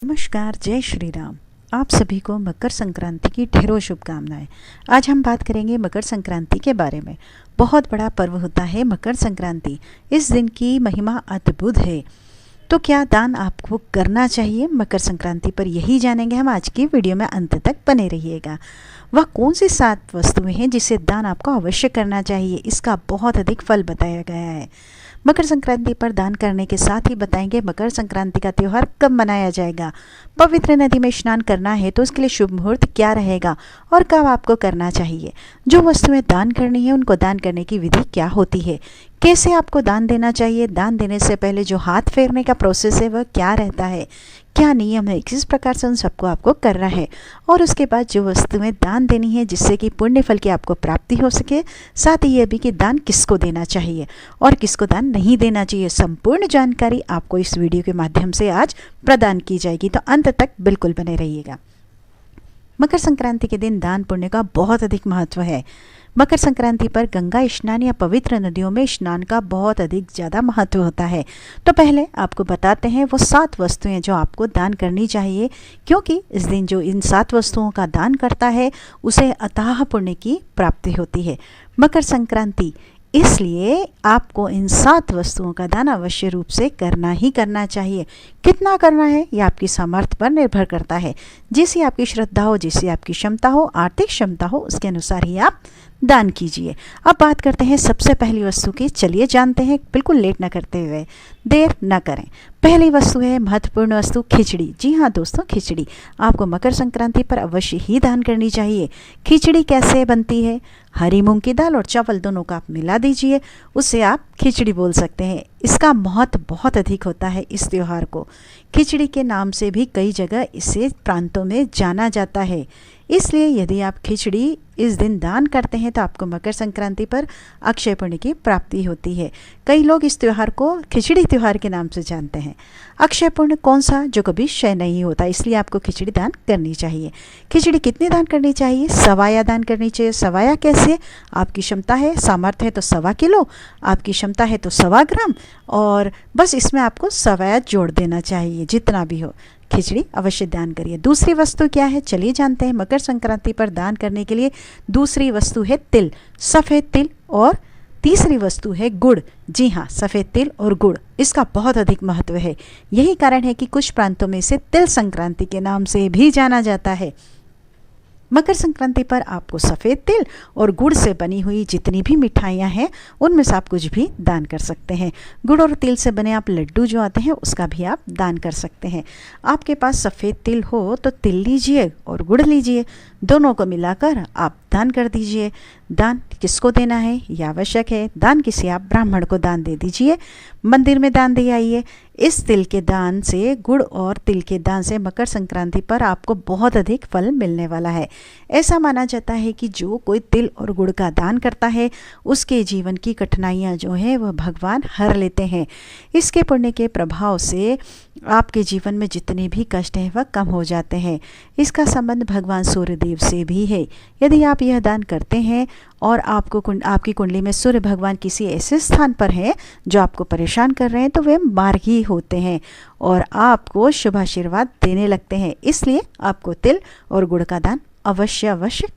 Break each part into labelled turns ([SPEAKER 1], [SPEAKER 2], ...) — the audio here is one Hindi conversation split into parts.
[SPEAKER 1] नमस्कार, जय श्री राम। आप सभी को मकर संक्रांति की ढेरों शुभकामनाएं। आज हम बात करेंगे मकर संक्रांति के बारे में। बहुत बड़ा पर्व होता है मकर संक्रांति। इस दिन की महिमा अद्भुत है। तो क्या दान आपको करना चाहिए मकर संक्रांति पर, यही जानेंगे हम आज की वीडियो में। अंत तक बने रहिएगा। वह कौन सी 7 वस्तुएं हैं जिसे दान आपको अवश्य करना चाहिए, इसका बहुत अधिक फल बताया गया है। मकर संक्रांति पर दान करने के साथ ही बताएंगे मकर संक्रांति का त्यौहार कब मनाया जाएगा। पवित्र नदी में स्नान करना है तो उसके लिए शुभ मुहूर्त क्या रहेगा और कब आपको करना चाहिए। जो वस्तुएं दान करनी है उनको दान करने की विधि क्या होती है, कैसे आपको दान देना चाहिए, दान देने से पहले जो हाथ फेरने का प्रोसेस है वह क्या रहता है, क्या नियम है, किस प्रकार से उन सबको आपको करना है, और उसके बाद जो वस्तुएं दान देनी है जिससे कि पुण्य फल की आपको प्राप्ति हो सके। साथ ही यह भी कि दान किसको देना चाहिए और किसको दान नहीं देना चाहिए। संपूर्ण जानकारी आपको इस वीडियो के माध्यम से आज प्रदान की जाएगी, तो अंत तक बिल्कुल बने रहिएगा। मकर संक्रांति के दिन दान पुण्य का बहुत अधिक महत्व है। मकर संक्रांति पर गंगा स्नान या पवित्र नदियों में स्नान का बहुत अधिक ज़्यादा महत्व होता है। तो पहले आपको बताते हैं वो 7 वस्तुएं जो आपको दान करनी चाहिए, क्योंकि इस दिन जो इन 7 वस्तुओं का दान करता है उसे अथाह पुण्य की प्राप्ति होती है। मकर संक्रांति, इसलिए आपको इन 7 वस्तुओं का दान अवश्य रूप से करना ही करना चाहिए। कितना करना है यह आपकी सामर्थ्य पर निर्भर करता है। जैसी आपकी श्रद्धा हो, जैसी आपकी क्षमता हो, आर्थिक क्षमता हो, उसके अनुसार ही आप दान कीजिए। अब बात करते हैं सबसे पहली वस्तु की। चलिए जानते हैं, बिल्कुल लेट न करते हुए, देर न करें। पहली वस्तु है महत्वपूर्ण वस्तु, खिचड़ी। जी हाँ दोस्तों, खिचड़ी आपको मकर संक्रांति पर अवश्य ही दान करनी चाहिए। खिचड़ी कैसे बनती है? हरी मूंग की दाल और चावल दोनों का आप मिला दीजिए, उससे आप खिचड़ी बोल सकते हैं। इसका महत्व बहुत अधिक होता है इस त्यौहार को। खिचड़ी के नाम से भी कई जगह इसे प्रांतों में जाना जाता है। इसलिए यदि आप खिचड़ी इस दिन दान करते हैं तो आपको मकर संक्रांति पर अक्षय पुण्य की प्राप्ति होती है। कई लोग इस त्यौहार को खिचड़ी त्यौहार के नाम से जानते हैं। अक्षय पुण्य कौन सा? जो कभी क्षय नहीं होता, इसलिए आपको खिचड़ी दान करनी चाहिए। खिचड़ी कितनी दान करनी चाहिए? सवाया दान करनी चाहिए। सवाया कैसे? आपकी क्षमता है, सामर्थ्य है तो 1.25 किलो, आपकी क्षमता है तो 1.25 ग्राम, और बस इसमें आपको सवाया जोड़ देना चाहिए। जितना भी हो खिचड़ी अवश्य दान करिए। दूसरी वस्तु क्या है, चलिए जानते हैं। मकर संक्रांति पर दान करने के लिए दूसरी वस्तु है तिल, सफ़ेद तिल, और तीसरी वस्तु है गुड़। जी हाँ, सफ़ेद तिल और गुड़, इसका बहुत अधिक महत्व है। यही कारण है कि कुछ प्रांतों में इसे तिल संक्रांति के नाम से भी जाना जाता है। मकर संक्रांति पर आपको सफ़ेद तिल और गुड़ से बनी हुई जितनी भी मिठाइयाँ हैं उनमें से आप कुछ भी दान कर सकते हैं। गुड़ और तिल से बने आप लड्डू जो आते हैं उसका भी आप दान कर सकते हैं। आपके पास सफ़ेद तिल हो तो तिल लीजिए और गुड़ लीजिए, दोनों को मिलाकर आप दान कर दीजिए। दान किसको देना है यह आवश्यक है। दान किसी आप ब्राह्मण को दान दे दीजिए, मंदिर में दान दे आइए। इस तिल के दान से, गुड़ और तिल के दान से मकर संक्रांति पर आपको बहुत अधिक फल मिलने वाला है। ऐसा माना जाता है कि जो कोई तिल और गुड़ का दान करता है उसके जीवन की कठिनाइयाँ जो हैं वह भगवान हर लेते हैं। इसके पुण्य के प्रभाव से आपके जीवन में जितने भी कष्ट हैं वह कम हो जाते हैं। इसका संबंध भगवान सूर्यदेव से भी है। यदि आप यह दान करते हैं और आपकी कुंडली में सूर्य भगवान किसी ऐसे स्थान पर हैं जो आपको परेशान कर रहे हैं तो वे मार्गी होते हैं और आपको शुभ आशीर्वाद देने लगते हैं। इसलिए आपको तिल और गुड़ का दान अवश्य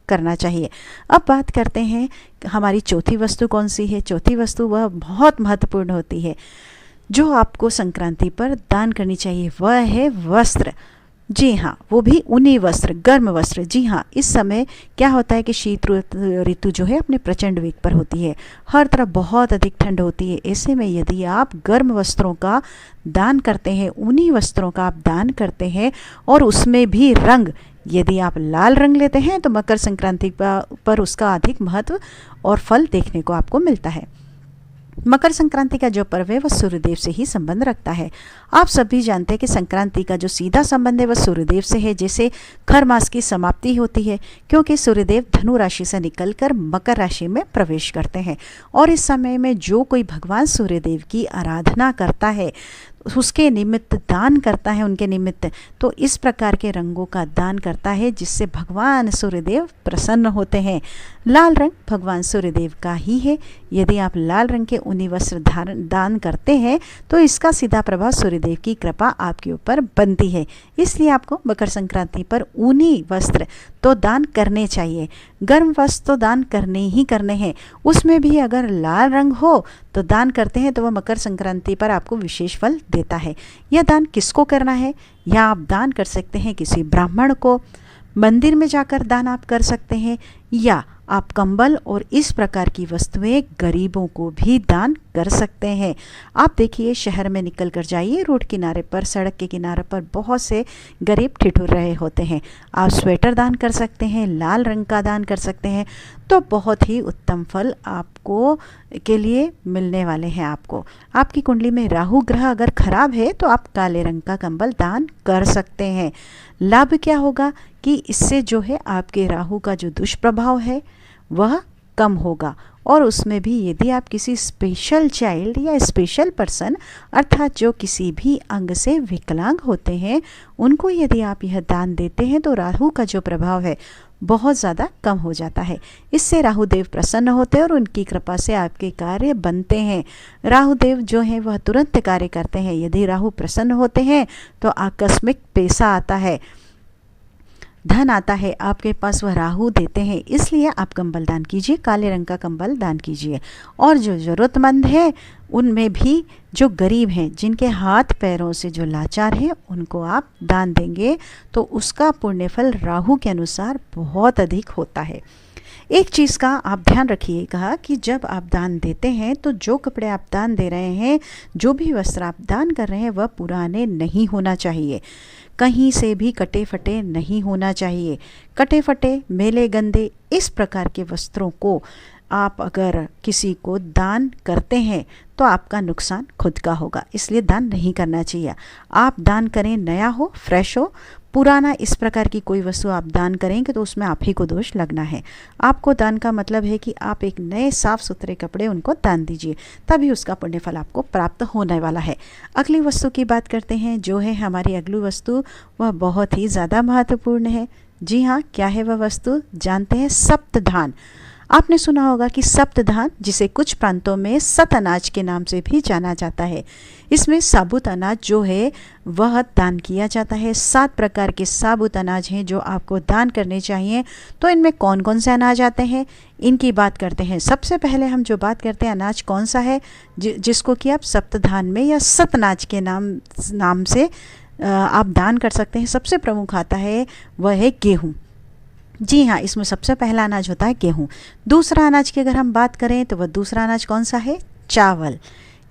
[SPEAKER 1] करना चाहिए। अब बात करते हैं हमारी चौथी वस्तु कौन सी है। चौथी वस्तु वह बहुत महत्वपूर्ण होती है जो आपको संक्रांति पर दान करनी चाहिए, वह है वस्त्र। जी हाँ, वो भी ऊनी वस्त्र, गर्म वस्त्र। जी हाँ, इस समय क्या होता है कि शीत ऋतु जो है अपने प्रचंड वेग पर होती है, हर तरफ बहुत अधिक ठंड होती है। ऐसे में यदि आप गर्म वस्त्रों का दान करते हैं, ऊनी वस्त्रों का आप दान करते हैं, और उसमें भी रंग, यदि आप लाल रंग लेते हैं तो मकर संक्रांति पर उसका अधिक महत्व और फल देखने को आपको मिलता है। मकर संक्रांति का जो पर्व है वह सूर्यदेव से ही संबंध रखता है। आप सभी जानते हैं कि संक्रांति का जो सीधा संबंध है वह सूर्यदेव से है। जैसे खर मास की समाप्ति होती है, क्योंकि सूर्यदेव धनु राशि से निकलकर मकर राशि में प्रवेश करते हैं, और इस समय में जो कोई भगवान सूर्यदेव की आराधना करता है उसके निमित्त दान करता है, उनके निमित्त, तो इस प्रकार के रंगों का दान करता है जिससे भगवान सूर्यदेव प्रसन्न होते हैं। लाल रंग भगवान सूर्यदेव का ही है। यदि आप लाल रंग के ऊनी वस्त्र दान करते हैं तो इसका सीधा प्रभाव सूर्यदेव की कृपा आपके ऊपर बनती है। इसलिए आपको मकर संक्रांति पर ऊनी वस्त्र तो दान करने चाहिए। गर्म वस्त्र तो दान करने ही करने हैं। उसमें भी अगर लाल रंग हो तो दान करते हैं तो वह मकर संक्रांति पर आपको विशेष फल देता है। यह दान किसको करना है? या आप दान कर सकते हैं किसी ब्राह्मण को, मंदिर में जाकर दान आप कर सकते हैं, या आप कंबल और इस प्रकार की वस्तुएं गरीबों को भी दान कर सकते हैं। आप देखिए, शहर में निकल कर जाइए, रोड किनारे पर, सड़क के किनारे पर बहुत से गरीब ठिठुर रहे होते हैं। आप स्वेटर दान कर सकते हैं, लाल रंग का दान कर सकते हैं, तो बहुत ही उत्तम फल आपको के लिए मिलने वाले हैं। आपकी कुंडली में राहु ग्रह अगर खराब है तो आप काले रंग का कंबल दान कर सकते हैं। लाभ क्या होगा कि इससे जो है आपके राहु का जो दुष्प्रभाव है वह कम होगा, और उसमें भी यदि आप किसी स्पेशल चाइल्ड या स्पेशल पर्सन अर्थात जो किसी भी अंग से विकलांग होते हैं उनको यदि आप यह दान देते हैं तो राहु का जो प्रभाव है बहुत ज़्यादा कम हो जाता है। इससे राहुदेव प्रसन्न होते हैं और उनकी कृपा से आपके कार्य बनते हैं। राहुदेव जो हैं वह तुरंत कार्य करते हैं। यदि राहु प्रसन्न होते हैं तो आकस्मिक पैसा आता है, धन आता है आपके पास, वह राहु देते हैं। इसलिए आप कंबल दान कीजिए, काले रंग का कंबल दान कीजिए। और जो ज़रूरतमंद है उनमें भी जो गरीब हैं, जिनके हाथ पैरों से जो लाचार हैं, उनको आप दान देंगे तो उसका पुण्यफल राहु के अनुसार बहुत अधिक होता है। एक चीज़ का आप ध्यान रखिएगा कि जब आप दान देते हैं तो जो कपड़े आप दान दे रहे हैं, जो भी वस्त्र आप दान कर रहे हैं, वह पुराने नहीं होना चाहिए। कहीं से भी कटे फटे नहीं होना चाहिए। कटे फटे, मेले गंदे इस प्रकार के वस्त्रों को आप अगर किसी को दान करते हैं तो आपका नुकसान खुद का होगा, इसलिए दान नहीं करना चाहिए। आप दान करें नया हो, फ्रेश हो। पुराना इस प्रकार की कोई वस्तु आप दान करेंगे तो उसमें आप ही को दोष लगना है। आपको दान का मतलब है कि आप एक नए साफ सुथरे कपड़े उनको दान दीजिए, तभी उसका पुण्यफल आपको प्राप्त होने वाला है। अगली वस्तु की बात करते हैं। जो है हमारी अगली वस्तु, वह बहुत ही ज़्यादा महत्वपूर्ण है। जी हाँ, क्या है वह वस्तु? जानते हैं, सप्तधान। आपने सुना होगा कि सप्तधान, जिसे कुछ प्रांतों में सत अनाज के नाम से भी जाना जाता है, इसमें साबुत अनाज जो है वह दान किया जाता है। 7 प्रकार के साबुत अनाज हैं जो आपको दान करने चाहिए। तो इनमें कौन कौन से अनाज आते हैं, इनकी बात करते हैं। सबसे पहले हम जो बात करते हैं, अनाज कौन सा है जिसको कि आप सप्तधान में या सत अनाज के नाम से आप दान कर सकते हैं। सबसे प्रमुख आता है वह है गेहूँ। जी हाँ, इसमें सबसे पहला अनाज होता है गेहूँ। दूसरा अनाज की अगर हम बात करें तो वह दूसरा अनाज कौन सा है? चावल।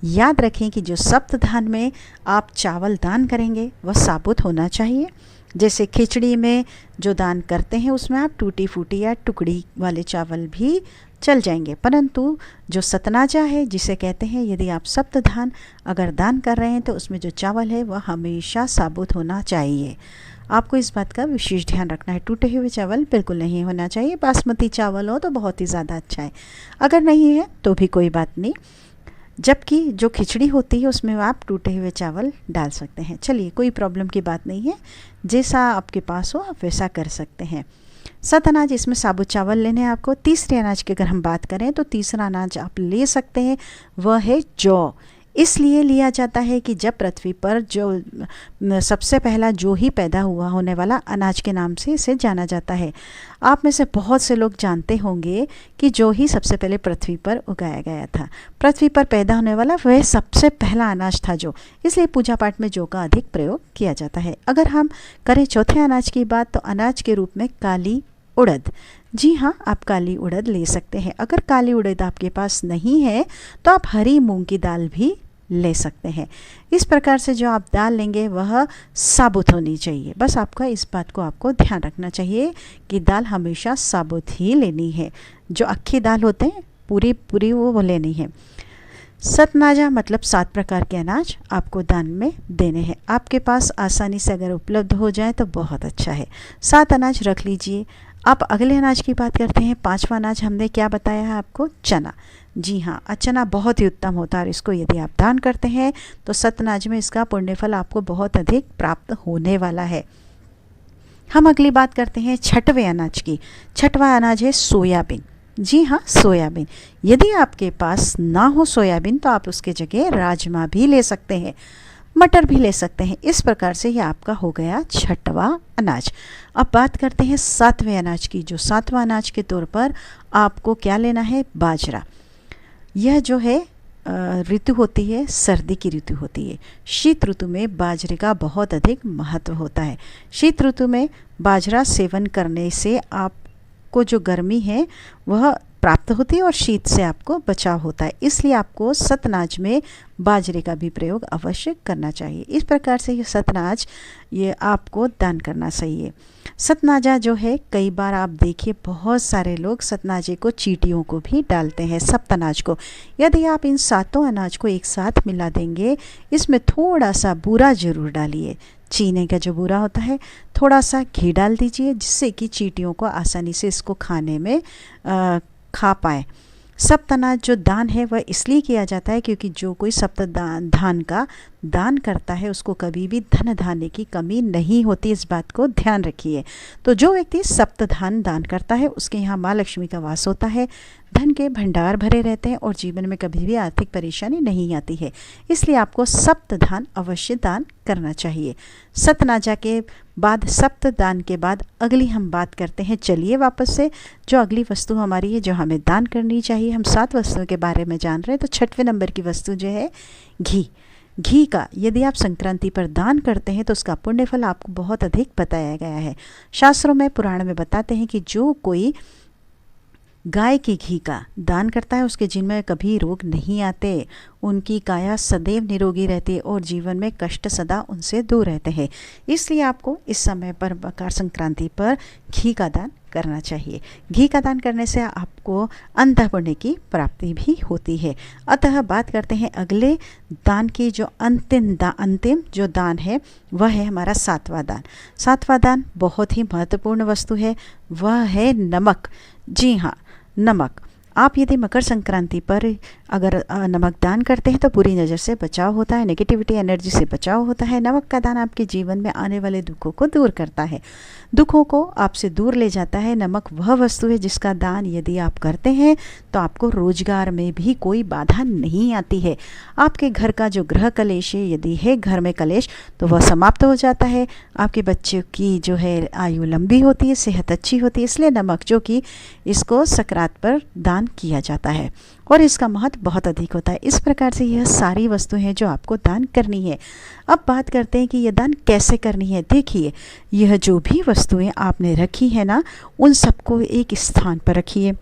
[SPEAKER 1] याद रखें कि जो सप्तधान में आप चावल दान करेंगे वह साबुत होना चाहिए। जैसे खिचड़ी में जो दान करते हैं उसमें आप टूटी फूटी या टुकड़ी वाले चावल भी चल जाएंगे, परंतु जो सतनाजा है जिसे कहते हैं, यदि आप सप्तधान अगर दान कर रहे हैं तो उसमें जो चावल है वह हमेशा साबुत होना चाहिए। आपको इस बात का विशेष ध्यान रखना है। टूटे हुए चावल बिल्कुल नहीं होना चाहिए। बासमती चावल हो तो बहुत ही ज़्यादा अच्छा है, अगर नहीं है तो भी कोई बात नहीं। जबकि जो खिचड़ी होती है उसमें आप टूटे हुए चावल डाल सकते हैं। चलिए, कोई प्रॉब्लम की बात नहीं है, जैसा आपके पास हो आप वैसा कर सकते हैं। 7 अनाज, इसमें साबुत चावल लेने हैं आपको। तीसरे अनाज की अगर हम बात करें तो तीसरा अनाज आप ले सकते हैं, वह है जौ। इसलिए लिया जाता है कि जब पृथ्वी पर जो सबसे पहला जो ही पैदा हुआ होने वाला अनाज के नाम से इसे जाना जाता है। आप में से बहुत से लोग जानते होंगे कि जो ही सबसे पहले पृथ्वी पर उगाया गया था, पृथ्वी पर पैदा होने वाला वह सबसे पहला अनाज था जो, इसलिए पूजा पाठ में जौ का अधिक प्रयोग किया जाता है। अगर हम करें चौथे अनाज की बात तो अनाज के रूप में काली उड़द। जी हाँ, आप काली उड़द ले सकते हैं। अगर काली उड़द आपके पास नहीं है तो आप हरी मूंग की दाल भी ले सकते हैं। इस प्रकार से जो आप दाल लेंगे वह साबुत होनी चाहिए। बस आपका इस बात को आपको ध्यान रखना चाहिए कि दाल हमेशा साबुत ही लेनी है। जो अक्खी दाल होते हैं पूरी वो लेनी है। सतनाजा मतलब 7 प्रकार के अनाज आपको दान में देने हैं। आपके पास आसानी से अगर उपलब्ध हो जाए तो बहुत अच्छा है। 7 अनाज रख लीजिए। आप अगले अनाज की बात करते हैं। 5वां अनाज हमने क्या बताया है आपको? चना। जी हाँ, चना बहुत ही उत्तम होता है और इसको यदि आप दान करते हैं तो सत अनाज में इसका पुण्यफल आपको बहुत अधिक प्राप्त होने वाला है। हम अगली बात करते हैं छठवें अनाज की। छठवां अनाज है सोयाबीन। जी हाँ, सोयाबीन। यदि आपके पास ना हो सोयाबीन तो आप उसके जगह राजमा भी ले सकते हैं, मटर भी ले सकते हैं। इस प्रकार से ये आपका हो गया छठवां अनाज। अब बात करते हैं 7वें अनाज की। जो 7वां अनाज के तौर पर आपको क्या लेना है? बाजरा। यह जो है ऋतु होती है, सर्दी की ऋतु होती है। शीत ऋतु में बाजरे का बहुत अधिक महत्व होता है। शीत ऋतु में बाजरा सेवन करने से आपको जो गर्मी है वह प्राप्त होती है और शीत से आपको बचाव होता है। इसलिए आपको सतनाज में बाजरे का भी प्रयोग अवश्य करना चाहिए। इस प्रकार से ये सतनाज ये आपको दान करना सही है। सतनाजा जो है, कई बार आप देखिए बहुत सारे लोग सतनाजे को चींटियों को भी डालते हैं, सप्तनाज को। यदि आप इन सातों अनाज को एक साथ मिला देंगे, इसमें थोड़ा सा बूरा जरूर डालिए। चीनी का जो बूरा होता है, थोड़ा सा घी डाल दीजिए, जिससे कि चींटियों को आसानी से इसको खाने में खा पाए। सप्तनाज जो दान है वह इसलिए किया जाता है क्योंकि जो कोई सप्त धान का दान करता है उसको कभी भी धन धान्य की कमी नहीं होती। इस बात को ध्यान रखिए। तो जो व्यक्ति सप्त धान दान करता है उसके यहाँ माँ लक्ष्मी का वास होता है, धन के भंडार भरे रहते हैं और जीवन में कभी भी आर्थिक परेशानी नहीं आती है। इसलिए आपको सप्त धान अवश्य दान करना चाहिए। सतनाजा के बाद, सप्त दान के बाद अगली हम बात करते हैं। चलिए वापस से जो अगली वस्तु हमारी है जो हमें दान करनी चाहिए, हम 7 वस्तुओं के बारे में जान रहे हैं। तो 6वें नंबर की वस्तु जो है घी। घी का यदि आप संक्रांति पर दान करते हैं तो उसका पुण्यफल आपको बहुत अधिक बताया गया है। शास्त्रों में, पुराण में बताते हैं कि जो कोई गाय के घी का दान करता है उसके जिन में कभी रोग नहीं आते, उनकी काया सदैव निरोगी रहती है और जीवन में कष्ट सदा उनसे दूर रहते हैं। इसलिए आपको इस समय पर, मकर संक्रांति पर घी का दान करना चाहिए। घी का दान करने से आपको अंतः पुण्य की प्राप्ति भी होती है। अतः बात करते हैं अगले दान की। जो अंतिम जो दान है वह है हमारा 7वां दान। 7वां दान बहुत ही महत्वपूर्ण वस्तु है, वह है नमक। जी हाँ, नमक। आप यदि मकर संक्रांति पर अगर नमक दान करते हैं तो बुरी नज़र से बचाव होता है, नेगेटिविटी एनर्जी से बचाव होता है। नमक का दान आपके जीवन में आने वाले दुखों को दूर करता है, दुखों को आपसे दूर ले जाता है। नमक वह वस्तु है जिसका दान यदि आप करते हैं तो आपको रोजगार में भी कोई बाधा नहीं आती है। आपके घर का जो गृह कलेश है, यदि है घर में कलेश, तो वह समाप्त हो जाता है। आपके बच्चों की जो है आयु लंबी होती है, सेहत अच्छी होती है। इसलिए नमक जो कि इसको सकरात पर दान किया जाता है और इसका महत्व बहुत अधिक होता है। इस प्रकार से यह सारी वस्तुएं हैं जो आपको दान करनी है। अब बात करते हैं कि यह दान कैसे करनी है। देखिए, यह जो भी वस्तुएं आपने रखी है ना, उन सबको एक स्थान पर रखिए।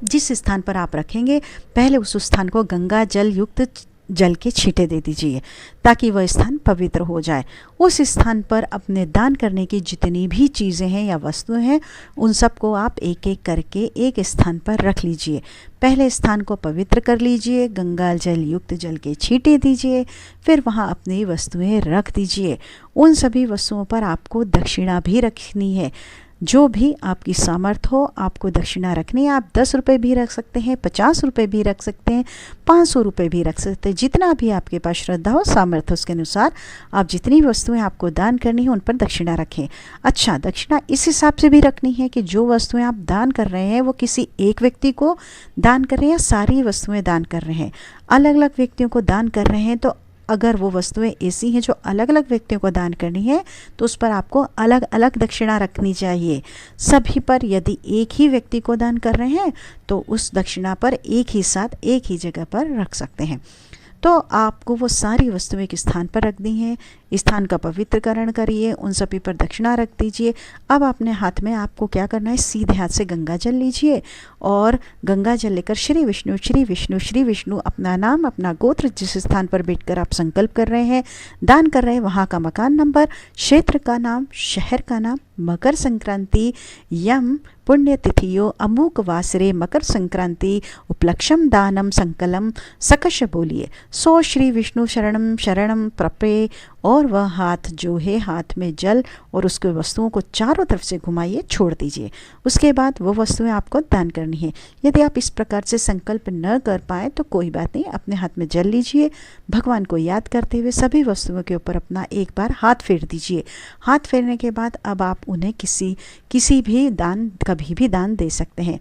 [SPEAKER 1] जिस स्थान पर आप रखेंगे, पहले उस स्थान को गंगा जल युक्त जल के छींटे दे दीजिए ताकि वह स्थान पवित्र हो जाए। उस स्थान पर अपने दान करने की जितनी भी चीज़ें हैं या वस्तुएं हैं, उन सबको आप एक एक करके एक स्थान पर रख लीजिए। पहले स्थान को पवित्र कर लीजिए, गंगा जल युक्त जल के छींटे दीजिए, फिर वहाँ अपनी वस्तुएं रख दीजिए। उन सभी वस्तुओं पर आपको दक्षिणा भी रखनी है। जो भी आपकी सामर्थ्य हो आपको दक्षिणा रखनी है। आप 10 रुपये भी रख सकते हैं, 50 रुपये भी रख सकते हैं, 500 रुपये भी रख सकते हैं। जितना भी आपके पास श्रद्धा हो, सामर्थ्य, उसके अनुसार आप जितनी वस्तुएं आपको दान करनी है उन पर दक्षिणा रखें। अच्छा, दक्षिणा इस हिसाब से भी रखनी है कि जो वस्तुएं आप दान कर रहे हैं वो किसी एक व्यक्ति को दान कर रहे हैं या सारी वस्तुएं दान कर रहे हैं। अलग अलग व्यक्तियों को दान कर रहे हैं तो अगर वो वस्तुएं ऐसी हैं जो अलग अलग व्यक्तियों को दान करनी है तो उस पर आपको अलग अलग दक्षिणा रखनी चाहिए। सभी पर यदि एक ही व्यक्ति को दान कर रहे हैं तो उस दक्षिणा पर एक ही साथ एक ही जगह पर रख सकते हैं। तो आपको वो सारी वस्तुएं एक स्थान पर रख दी हैं। स्थान का पवित्रकरण करिए, उन सभी पर दक्षिणा रख दीजिए। अब अपने हाथ में आपको क्या करना है, सीधे हाथ से गंगा जल लीजिए और गंगा जल लेकर श्री विष्णु श्री विष्णु श्री विष्णु, अपना नाम, अपना गोत्र, जिस स्थान पर बैठकर आप संकल्प कर रहे हैं, दान कर रहे हैं, वहाँ का मकान नंबर, क्षेत्र का नाम, शहर का नाम, मकर संक्रांति यम पुण्यतिथियो अमुक वासरे मकर संक्रांति उपलक्षम दानम संकलम सकश बोलिए। सो श्री विष्णु शरणम शरणम प्रपे और वह हाथ जो है, हाथ में जल और उसके वस्तुओं को चारों तरफ से घुमाइए, छोड़ दीजिए। उसके बाद वो वस्तुएं आपको दान करनी है। यदि आप इस प्रकार से संकल्प न कर पाए तो कोई बात नहीं, अपने हाथ में जल लीजिए, भगवान को याद करते हुए सभी वस्तुओं के ऊपर अपना एक बार हाथ फेर दीजिए। हाथ फेरने के बाद अब आप उन्हें किसी भी दान, कभी भी दान दे सकते हैं,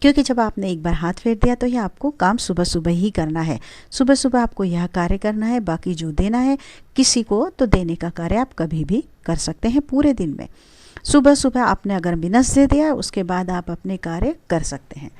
[SPEAKER 1] क्योंकि जब आपने एक बार हाथ फेर दिया तो यह आपको काम सुबह सुबह ही करना है। सुबह सुबह आपको यह कार्य करना है। बाकी जो देना है किसी को, तो देने का कार्य आप कभी भी कर सकते हैं पूरे दिन में। सुबह सुबह आपने अगर मिनस दे दिया, उसके बाद आप अपने कार्य कर सकते हैं।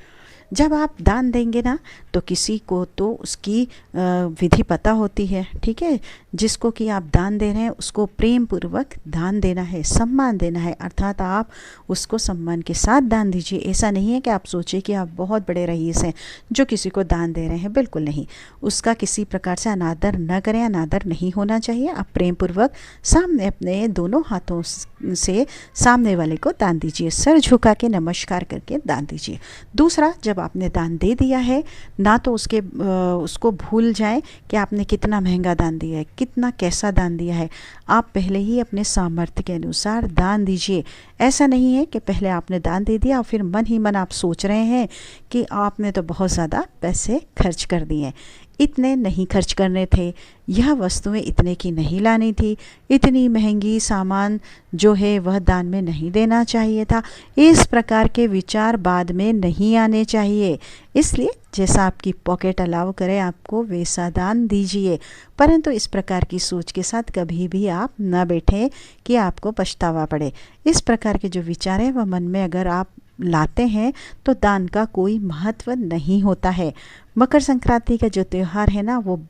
[SPEAKER 1] जब आप दान देंगे ना, तो किसी को तो उसकी विधि पता होती है, ठीक है। जिसको कि आप दान दे रहे हैं उसको प्रेम पूर्वक दान देना है, सम्मान देना है, अर्थात आप उसको सम्मान के साथ दान दीजिए। ऐसा नहीं है कि आप सोचिए कि आप बहुत बड़े रईस हैं जो किसी को दान दे रहे हैं, बिल्कुल नहीं। उसका किसी प्रकार से अनादर न करें, अनादर नहीं होना चाहिए। आप प्रेम पूर्वक सामने अपने दोनों हाथों से सामने वाले को दान दीजिए, सर झुका के नमस्कार करके दान दीजिए। दूसरा, जब आपने दान दे दिया है ना, तो उसको भूल जाएं कि आपने कितना महंगा दान दिया है, कितना कैसा दान दिया है। आप पहले ही अपने सामर्थ्य के अनुसार दान दीजिए। ऐसा नहीं है कि पहले आपने दान दे दिया और फिर मन ही मन आप सोच रहे हैं कि आपने तो बहुत ज़्यादा पैसे खर्च कर दिए, इतने नहीं खर्च करने थे, यह वस्तुएं इतने की नहीं लानी थी, इतनी महंगी सामान जो है वह दान में नहीं देना चाहिए था। इस प्रकार के विचार बाद में नहीं आने चाहिए। इसलिए जैसा आपकी पॉकेट अलाउ करे आपको वैसा दान दीजिए, परंतु इस प्रकार की सोच के साथ कभी भी आप न बैठें कि आपको पछतावा पड़े। इस प्रकार के जो विचार हैं वह मन में अगर आप लाते हैं तो दान का कोई महत्व नहीं होता है। मकर संक्रांति का जो त्यौहार है ना, वो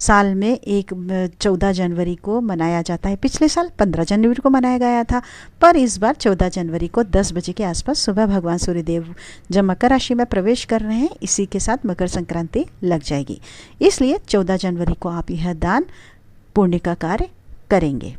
[SPEAKER 1] साल में 14 जनवरी को मनाया जाता है। पिछले साल 15 जनवरी को मनाया गया था, पर इस बार 14 जनवरी को 10 बजे के आसपास सुबह भगवान सूर्यदेव जब मकर राशि में प्रवेश कर रहे हैं, इसी के साथ मकर संक्रांति लग जाएगी। इसलिए 14 जनवरी को आप यह दान पुण्य का कार्य करेंगे।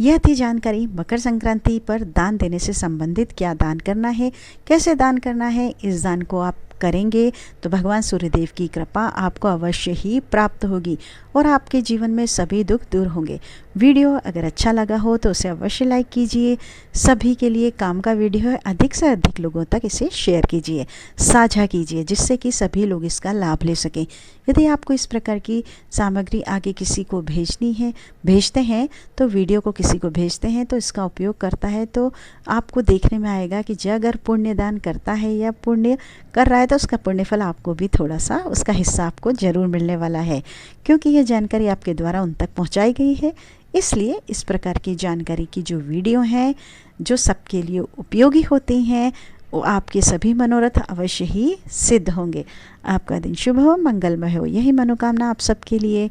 [SPEAKER 1] यह थी जानकारी मकर संक्रांति पर दान देने से संबंधित। क्या दान करना है, कैसे दान करना है, इस दान को आप करेंगे तो भगवान सूर्यदेव की कृपा आपको अवश्य ही प्राप्त होगी और आपके जीवन में सभी दुख दूर होंगे। वीडियो अगर अच्छा लगा हो तो उसे अवश्य लाइक कीजिए। सभी के लिए काम का वीडियो है, अधिक से अधिक लोगों तक इसे शेयर कीजिए, साझा कीजिए, जिससे कि सभी लोग इसका लाभ ले सकें। यदि आपको इस प्रकार की सामग्री आगे किसी को भेजते हैं तो वीडियो को किसी को भेजते हैं तो इसका उपयोग करता है, तो आपको देखने में आएगा कि जो अगर पुण्य दान करता है या पुण्य कर रहा है तो उसका पुण्य फल आपको भी थोड़ा सा उसका हिस्सा आपको ज़रूर मिलने वाला है, क्योंकि यह जानकारी आपके द्वारा उन तक पहुंचाई गई है। इसलिए इस प्रकार की जानकारी की जो वीडियो हैं जो सबके लिए उपयोगी होती हैं, वो आपके सभी मनोरथ अवश्य ही सिद्ध होंगे। आपका दिन शुभ हो, मंगलमय हो, यही मनोकामना आप सबके लिए।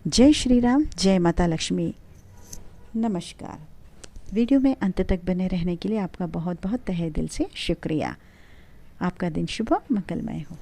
[SPEAKER 1] जय श्री राम, जय माता लक्ष्मी, नमस्कार। वीडियो में अंत तक बने रहने के लिए आपका बहुत बहुत तहे दिल से शुक्रिया। आपका दिन शुभ हो, मंगलमय हो।